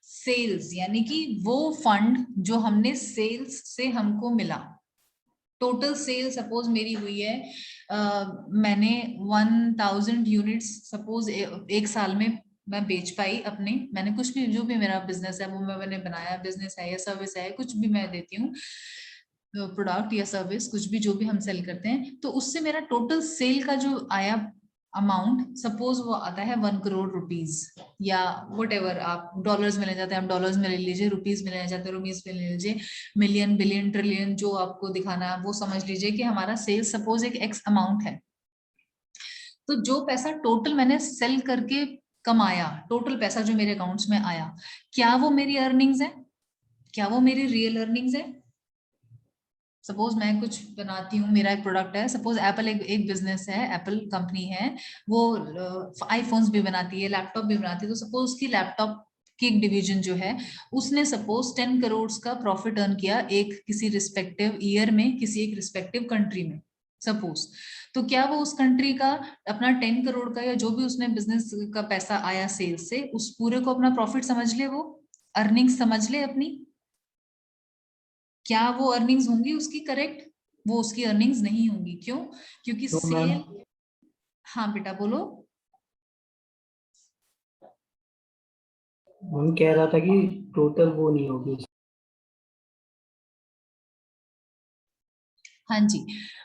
सेल्स यानी कि वो फंड जो हमने सेल्स से हमको मिला। टोटल सेल सपोज मेरी हुई है, मैंने 1000 यूनिट्स सपोज एक साल में मैं बेच पाई अपने, मैंने कुछ भी जो भी मेरा बिजनेस है वो मैंने बनाया, बिजनेस है या सर्विस है, कुछ भी मैं देती हूँ प्रोडक्ट या सर्विस, कुछ भी जो भी हम सेल करते हैं, तो उससे मेरा टोटल सेल का जो आया अमाउंट, सपोज वो आता है 1 करोड़ रुपीज या वट एवर, आप डॉलर्स में ले जाते हैं, आप डॉलर्स में ले लीजिए, रुपीज में ले जाते हैं रुपीज में ले लीजिए, मिलियन बिलियन ट्रिलियन जो आपको दिखाना है वो समझ लीजिए कि हमारा सेल्स सपोज एक एक्स अमाउंट है। तो जो पैसा टोटल मैंने सेल करके कमाया, टोटल पैसा जो मेरे अकाउंट्स में आया, क्या वो मेरी अर्निंग्स है, क्या वो मेरी रियल अर्निंग्स है। सपोज मैं कुछ बनाती हूँ, मेरा एक प्रोडक्ट है, सपोज एप्पल एक बिजनेस है, एप्पल कंपनी है, वो आईफोन्स भी बनाती है, लैपटॉप भी बनाती है, तो सपोज उसकी लैपटॉप की एक डिवीजन जो है उसने सपोज 10 करोड़ का प्रॉफिट अर्न किया एक किसी रिस्पेक्टिव ईयर में, किसी एक रिस्पेक्टिव कंट्री में सपोज, तो क्या वो उस कंट्री का अपना 10 करोड़ का या जो भी उसने बिजनेस का पैसा आया सेल्स से, उस पूरे को अपना प्रॉफिट समझ ले, वो अर्निंग समझ ले अपनी, क्या वो अर्निंग्स होंगी उसकी करेक्ट, वो उसकी अर्निंग्स नहीं होंगी। क्यों? क्योंकि तो मैम, सेल, हाँ बेटा बोलो। मैं कह रहा था कि टोटल वो नहीं होगी। हाँ जी,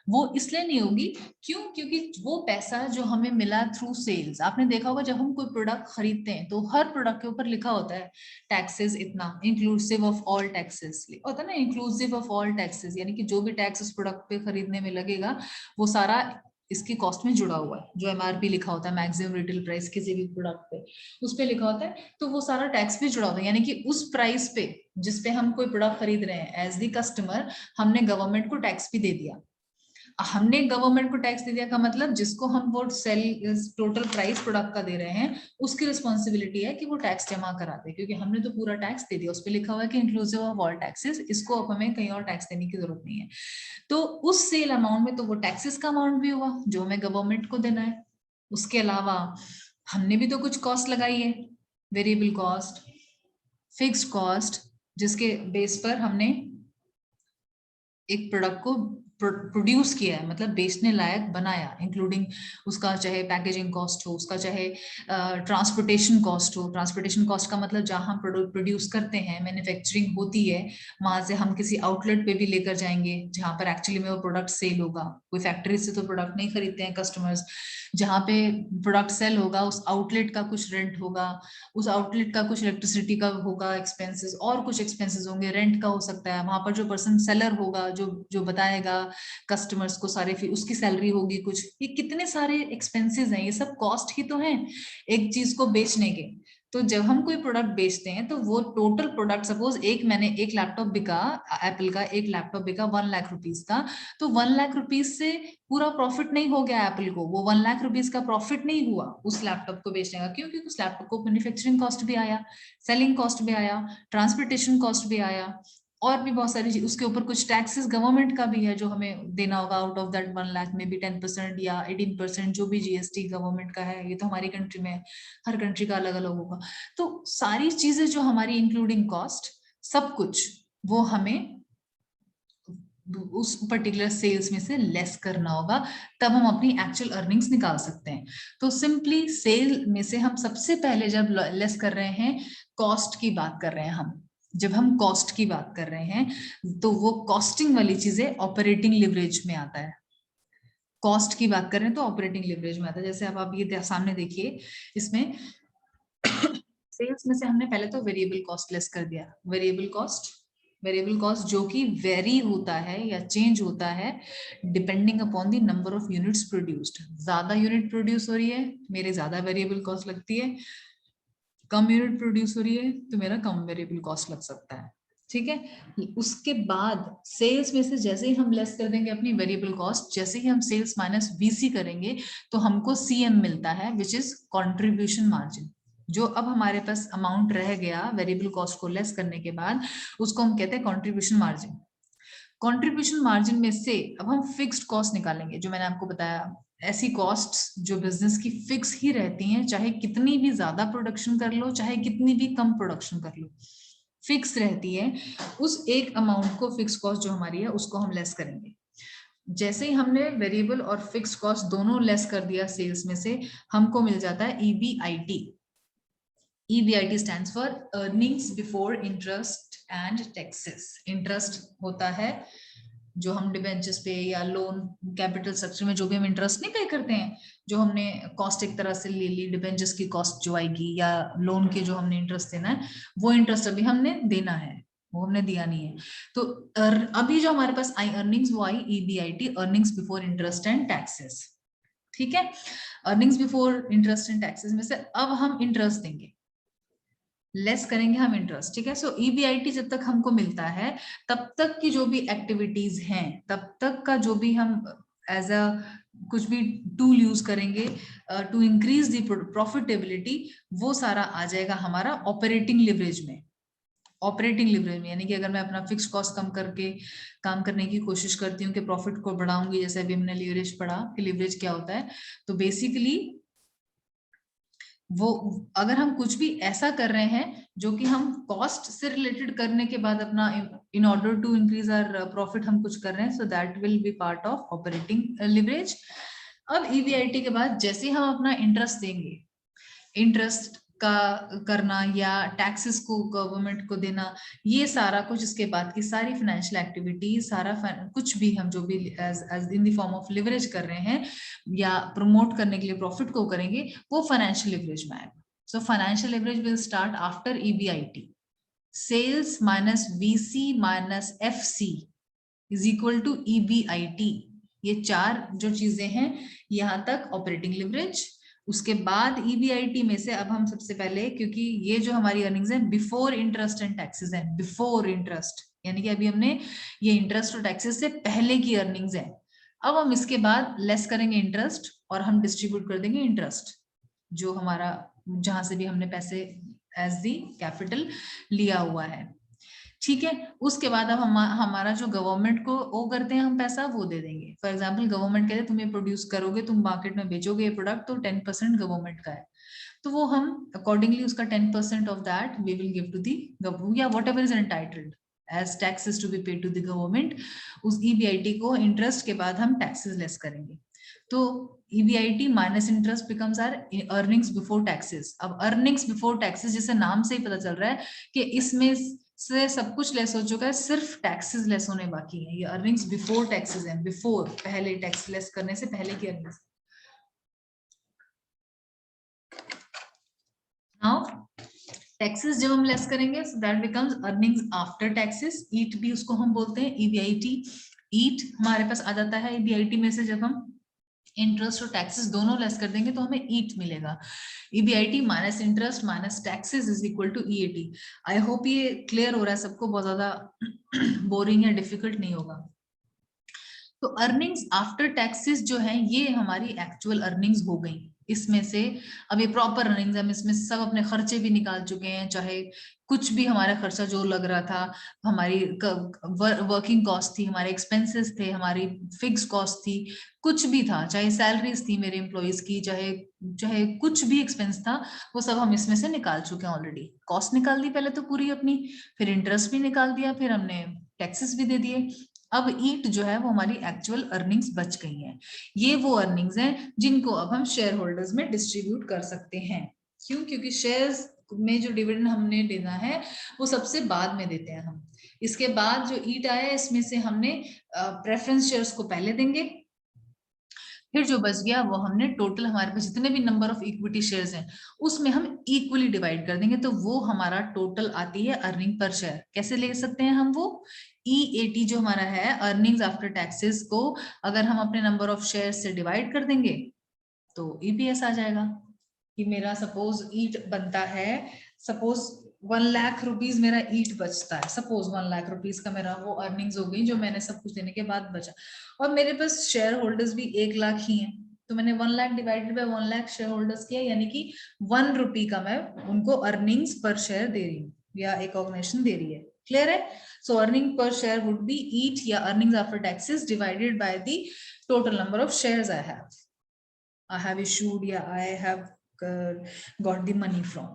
वो इसलिए नहीं होगी, क्यों? क्योंकि वो पैसा जो हमें मिला थ्रू सेल्स, आपने देखा होगा जब हम कोई प्रोडक्ट खरीदते हैं तो हर प्रोडक्ट के ऊपर लिखा होता है टैक्सेस इतना, इंक्लूसिव ऑफ ऑल टैक्सेस होता है ना, इंक्लूसिव ऑफ ऑल टैक्सेस, यानी कि जो भी टैक्स उस प्रोडक्ट पे खरीदने में लगेगा वो सारा इसकी कॉस्ट में जुड़ा हुआ है। जो एमआरपी लिखा होता है, मैक्सिमम रिटेल प्राइस, किसी भी प्रोडक्ट पे उस पे लिखा होता है, तो वो सारा टैक्स भी जुड़ा होता है, यानी कि उस प्राइस पे जिसपे हम कोई प्रोडक्ट खरीद रहे हैं एज द कस्टमर, हमने गवर्नमेंट को टैक्स भी दे दिया। हमने गवर्नमेंट को टैक्स दे दिया का मतलब जिसको हम वो सेल टोटल प्राइस प्रोडक्ट का दे रहे हैं उसकी रिस्पॉन्सिबिलिटी है कि वो टैक्स जमा करा दे, क्योंकि हमने तो पूरा टैक्स दे दिया, उस पर लिखा हुआ है कि इंक्लूसिव ऑफ ऑल टैक्सेस, इसको अब हमें कहीं और टैक्स देने की जरूरत नहीं है। तो उस सेल अमाउंट में तो वो टैक्सेस का अमाउंट भी हुआ जो हमें गवर्नमेंट को देना है। उसके अलावा हमने भी तो कुछ कॉस्ट लगाई है, वेरिएबल कॉस्ट, फिक्स्ड कॉस्ट, जिसके बेस पर हमने एक प्रोडक्ट को प्रोड्यूस किया है, मतलब बेचने लायक बनाया, इंक्लूडिंग उसका चाहे पैकेजिंग कॉस्ट हो, उसका चाहे ट्रांसपोर्टेशन कॉस्ट हो। ट्रांसपोर्टेशन कॉस्ट का मतलब जहां हम प्रोड्यूस करते हैं, मैन्युफैक्चरिंग होती है, वहां से हम किसी आउटलेट पे भी लेकर जाएंगे जहां पर एक्चुअली में वो प्रोडक्ट सेल होगा। कोई फैक्ट्री से तो प्रोडक्ट नहीं खरीदते हैं कस्टमर्स, जहां पे प्रोडक्ट सेल होगा उस आउटलेट का कुछ रेंट होगा, उस आउटलेट का कुछ इलेक्ट्रिसिटी का होगा एक्सपेंसेस, और कुछ एक्सपेंसेस होंगे, रेंट का हो सकता है, वहां पर जो पर्सन सेलर होगा जो जो बताएगा कस्टमर्स को सारे, फिर उसकी सैलरी होगी कुछ। ये कितने सारे एक्सपेंसेस हैं, ये सब कॉस्ट ही तो हैं एक चीज को बेचने के। तो जब हम कोई प्रोडक्ट बेचते हैं तो वो टोटल प्रोडक्ट, सपोज एक लैपटॉप बिका, एप्पल का एक लैपटॉप बिका 1 लाख रुपीज का, तो 1 लाख रुपीज से पूरा प्रॉफिट नहीं हो गया एप्पल को, वो 1 लाख रुपीज का प्रॉफिट नहीं हुआ उस लैपटॉप को बेचने का, क्योंकि उस लैपटॉप को मैन्युफैक्चरिंग कॉस्ट भी आया, सेलिंग कॉस्ट भी आया, ट्रांसपोर्टेशन कॉस्ट भी आया, और भी बहुत सारी चीज, उसके ऊपर कुछ टैक्सेस गवर्नमेंट का भी है जो हमें देना होगा। आउट ऑफ दैट 1 लाख में भी 10% या 18% जो भी जीएसटी गवर्नमेंट का है, ये तो हमारी कंट्री में, हर कंट्री का अलग अलग होगा। तो सारी चीजें जो हमारी इंक्लूडिंग कॉस्ट, सब कुछ वो हमें उस पर्टिकुलर सेल्स में से लेस करना होगा, तब हम अपनी एक्चुअल अर्निंग्स निकाल सकते हैं। तो सिंपली सेल में से हम सबसे पहले जब लेस कर रहे हैं, कॉस्ट की बात कर रहे हैं हम, जब हम कॉस्ट की बात कर रहे हैं तो वो कॉस्टिंग वाली चीजें ऑपरेटिंग लिवरेज में आता है। कॉस्ट की बात कर रहे हैं तो ऑपरेटिंग लिवरेज में आता है। जैसे अब आप ये सामने देखिए, इसमें सेल्स में से हमने पहले तो वेरिएबल कॉस्ट लेस कर दिया। वेरिएबल कॉस्ट जो कि वेरी होता है या चेंज होता है depending upon the number of units produced. ज्यादा यूनिट प्रोड्यूस हो रही है, मेरे ज्यादा वेरिएबल कॉस्ट लगती है, कम यूनिट प्रोड्यूस हो रही है तो मेरा कम वेरिएबल कॉस्ट लग सकता है। ठीक है, उसके बाद सेल्स में से जैसे ही हम लेस कर देंगे अपनी वेरिएबल कॉस्ट, जैसे ही हम सेल्स माइनस वीसी करेंगे तो हमको सीएम मिलता है, विच इज कंट्रीब्यूशन मार्जिन। जो अब हमारे पास अमाउंट रह गया वेरिएबल कॉस्ट को लेस करने के बाद, उसको हम कहते हैं कंट्रीब्यूशन मार्जिन। कंट्रीब्यूशन मार्जिन में से अब हम फिक्स्ड कॉस्ट निकालेंगे, जो मैंने आपको बताया, ऐसी कॉस्ट्स जो बिजनेस की फिक्स ही रहती हैं, चाहे कितनी भी ज्यादा प्रोडक्शन कर लो, चाहे कितनी भी कम प्रोडक्शन कर लो, फिक्स रहती है। उस एक अमाउंट को, फिक्स कॉस्ट जो हमारी है, उसको हम लेस करेंगे। जैसे ही हमने वेरिएबल और फिक्स कॉस्ट दोनों लेस कर दिया सेल्स में से, हमको मिल जाता है EBIT. EBIT stands for earnings before interest and taxes। Interest होता है जो हम डिबेंचर्स पे या लोन कैपिटल स्ट्रक्चर में जो भी हम इंटरेस्ट नहीं पे करते हैं, जो हमने कॉस्ट एक तरह से ले ली, डिबेंचर्स की कॉस्ट जो आएगी या लोन के जो हमने इंटरेस्ट देना है, वो इंटरेस्ट अभी हमने देना है, वो हमने दिया नहीं है। तो अभी जो हमारे पास आई अर्निंग्स, वो आई EBIT, earnings before interest and taxes. ठीक है, earnings before interest and taxes में से अब हम इंटरेस्ट देंगे, लेस करेंगे हम इंटरेस्ट। ठीक है, सो EBIT जब तक हमको मिलता है, तब तक की जो भी एक्टिविटीज हैं, तब तक का जो भी हम एज अ कुछ भी टूल यूज करेंगे टू इंक्रीज द प्रॉफिटेबिलिटी, वो सारा आ जाएगा हमारा ऑपरेटिंग लिवरेज में। ऑपरेटिंग लिवरेज में यानी कि अगर मैं अपना फिक्स कॉस्ट कम करके काम करने की कोशिश करती हूँ कि प्रॉफिट को बढ़ाऊंगी, जैसे अभी हमने लिवरेज पढ़ा कि लिवरेज क्या होता है, तो बेसिकली वो अगर हम कुछ भी ऐसा कर रहे हैं जो कि हम कॉस्ट से रिलेटेड करने के बाद अपना in order to increase our profit हम कुछ कर रहे हैं, so that will be part of operating leverage. अब EBIT के बाद जैसे ही हम अपना इंटरेस्ट देंगे, इंटरेस्ट का करना या टैक्सेस को गवर्नमेंट को देना, ये सारा कुछ, इसके बाद की सारी फाइनेंशियल एक्टिविटी, सारा कुछ भी हम जो भी as in the form of leverage कर रहे हैं या प्रमोट करने के लिए प्रॉफिट को करेंगे, वो फाइनेंशियल लिवरेज में आएगा। So financial leverage will start after EBIT। Sales minus VC minus FC is equal to EBIT। ये चार जो चीजें हैं, यहां तक ऑपरेटिंग लिवरेज। उसके बाद EBIT में से अब हम सबसे पहले, क्योंकि ये जो हमारी अर्निंग्स है बिफोर इंटरेस्ट एंड टैक्सेस है, बिफोर इंटरेस्ट यानी कि अभी हमने ये इंटरेस्ट और टैक्सेस से पहले की अर्निंग्स है। अब हम इसके बाद लेस करेंगे इंटरेस्ट और हम डिस्ट्रीब्यूट कर देंगे इंटरेस्ट, जो हमारा जहां से भी हमने पैसे एज दी कैपिटल लिया हुआ है। ठीक है, उसके बाद अब हमारा जो गवर्नमेंट को ओ करते हैं हम पैसा, वो दे देंगे। फॉर एग्जांपल गवर्नमेंट कहते हैं तुम ये प्रोड्यूस करोगे, तुम मार्केट में बेचोगे ये प्रोडक्ट, तो 10% गवर्नमेंट का है, तो वो हम अकॉर्डिंगली उसका 10% of that we will give to the, या whatever is entitled as taxes to be paid to the government, उस EBIT को इंटरेस्ट के बाद हम टैक्सेस लेस करेंगे। तो EBIT minus interest becomes our earnings before taxes. अब earnings before taxes जैसे नाम से ही पता चल रहा है कि इसमें से सब कुछ लेस हो चुका है, सिर्फ टैक्सेस लेस होने बाकी है। ये अर्निंग्स बिफोर टैक्सेस है, बिफोर, पहले टैक्स लेस करने से पहले की अर्निंग्स। नाउ टैक्सेस जब हम लेस करेंगे so that becomes earnings after taxes. EAT भी उसको हम बोलते हैं, EBIT ईट हमारे पास आ जाता है। EBIT में से जब हम इंटरेस्ट और टैक्सेस दोनों लेस कर देंगे तो हमें ईट मिलेगा। EBIT minus interest minus taxes is equal to EAT। I hope ये क्लियर हो रहा है सबको, बहुत ज्यादा बोरिंग या डिफिकल्ट नहीं होगा। तो अर्निंग्स आफ्टर टैक्सेस जो है ये हमारी एक्चुअल अर्निंग्स हो गई। इसमें से अब ये प्रॉपर अर्निंग्स, हम इसमें सब अपने खर्चे भी निकाल चुके हैं, चाहे कुछ भी हमारा खर्चा जो लग रहा था, हमारी वर्किंग कॉस्ट थी, हमारे एक्सपेंसेस थे, हमारी फिक्स कॉस्ट थी, कुछ भी था, चाहे सैलरीज थी मेरे एम्प्लॉइज की, चाहे चाहे कुछ भी एक्सपेंस था, वो सब हम इसमें से निकाल चुके हैं ऑलरेडी। कॉस्ट निकाल दी पहले तो पूरी अपनी, फिर इंटरेस्ट भी निकाल दिया, फिर हमने टैक्सेस भी दे दिए। अब ईट जो है वो हमारी एक्चुअल अर्निंग्स बच गई हैं। ये वो अर्निंग्स हैं जिनको अब हम शेयर होल्डर्स में डिस्ट्रीब्यूट कर सकते हैं। क्यों? क्योंकि शेयर्स में जो डिविडेंड हमने देना है वो सबसे बाद में देते हैं हम। इसके बाद जो ईट आया है इसमें से हमने प्रेफरेंस शेयर्स को पहले देंगे, फिर जो बच गया वो हमने टोटल हमारे पास जितने भी नंबर ऑफ इक्विटी शेयर्स हैं उसमें हम इक्वली डिवाइड कर देंगे, तो वो हमारा टोटल आती है अर्निंग पर शेयर। कैसे ले सकते हैं हम वो? EAT जो हमारा है अर्निंग्स आफ्टर टैक्सेस को अगर हम अपने नंबर ऑफ शेयर से डिवाइड कर देंगे तो EPS आ जाएगा। कि मेरा सपोज ईट बनता है, सपोज 1 लाख रुपीज मेरा ईट बचता है, सपोज 1 लाख रुपीज का मेरा वो अर्निंग्स हो गई जो मैंने सब कुछ देने के बाद बचा, और मेरे पास शेयर होल्डर्स भी 1 लाख ही हैं, तो मैंने 1 lakh divided by 1 lakh share holders किया, यानी कि 1 रुपी का मैं उनको अर्निंग्स पर शेयर दे रही हूँ या एक ऑर्गेनाइजेशन दे रही है। क्लियर है? So earning per share would be EAT या earnings after taxes divided by the total number of shares I have issued या I have got the money from।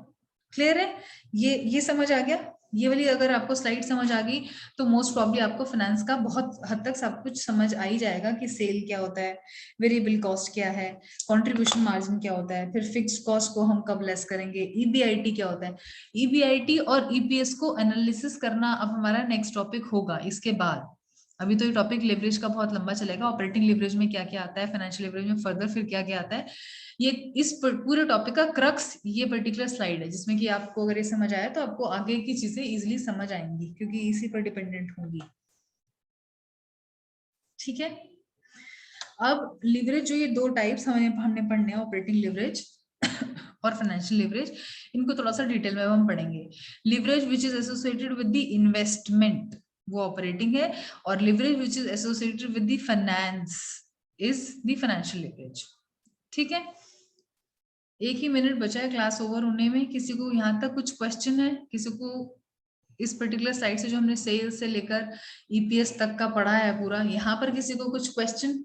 Clear है? ये समझ आ गया? ये वाली अगर आपको स्लाइड समझ आ गई तो मोस्ट प्रॉब्ली आपको फाइनेंस का बहुत हद तक सब कुछ समझ आ ही जाएगा कि सेल क्या होता है, वेरिएबल कॉस्ट क्या है, कंट्रीब्यूशन मार्जिन क्या होता है, फिर फिक्स्ड कॉस्ट को हम कब लेस करेंगे, EBIT क्या होता है। EBIT और EPS को एनालिसिस करना अब हमारा नेक्स्ट टॉपिक होगा इसके बाद। अभी तो ये टॉपिक लिवरेज का बहुत लंबा चलेगा, ऑपरेटिंग लिवरेज में क्या क्या आता है, फाइनेंशियल लिवरेज में फर्दर फिर क्या क्या आता है। ये इस पूरे टॉपिक का क्रक्स ये पर्टिकुलर स्लाइड है, जिसमें कि आपको अगर ये समझ आया तो आपको आगे की चीजें इजीली समझ आएंगी क्योंकि इसी पर डिपेंडेंट होंगी। ठीक है? अब लिवरेज जो ये दो टाइप्स हमने पढ़ने हैं, ऑपरेटिंग लिवरेज और फाइनेंशियल लिवरेज, इनको थोड़ा सा डिटेल में हम पढ़ेंगे। Leverage which is associated with the investment वो ऑपरेटिंग है, और leverage which is associated with the finance is the financial leverage. ठीक है? 1 ही मिनट बचा है क्लास ओवर होने में। किसी को यहाँ तक कुछ क्वेश्चन है? किसी को इस पर्टिकुलर साइड से जो हमने सेल्स से लेकर EPS तक का पढ़ा है पूरा, यहाँ पर किसी को कुछ question?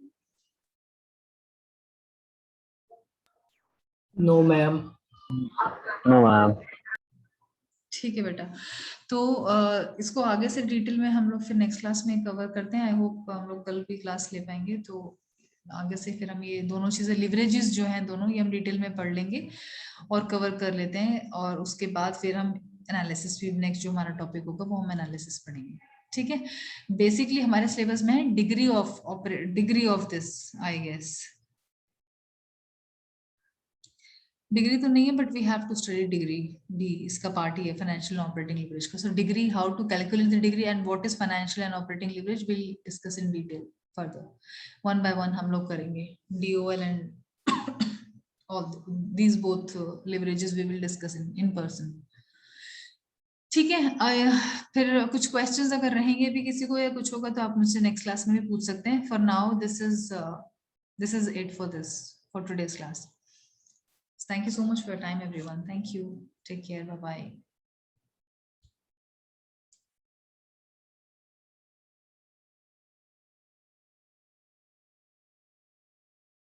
No ma'am. No ma'am. ठीक है बेटा, तो इसको आगे से डिटेल में हम लोग फिर नेक्स्ट क्लास में कवर करते हैं। आई होप हम लोग कल भी क्लास ले पाएंगे, तो आगे से फिर हम ये दोनों चीजें लिवरेजेस जो हैं दोनों ये हम डिटेल में पढ़ लेंगे और कवर कर लेते हैं, और उसके बाद फिर हम एनालिसिस भी नेक्स्ट जो हमारा टॉपिक होगा वो हम एनालिसिस पढ़ेंगे। ठीक है? बेसिकली हमारे सिलेबस में है degree of this, I guess degree तो नहीं है but we have to study degree भी, इसका पार्ट ही है फाइनेंशियल ऑपरेटिंग लिवरेज का। So degree, how to calculate the degree and what is financial and operating leverage will discuss in detail further, 1 by 1 हम लोग करेंगे। DOL and all these both leverages we will discuss in person. ठीक है? फिर कुछ questions अगर रहेंगे भी किसी को या कुछ होगा तो आप मुझसे नेक्स्ट क्लास में भी पूछ सकते हैं। For now this is it for today's class. Thank you so much for your time, everyone. Thank you. Take care. Bye-bye.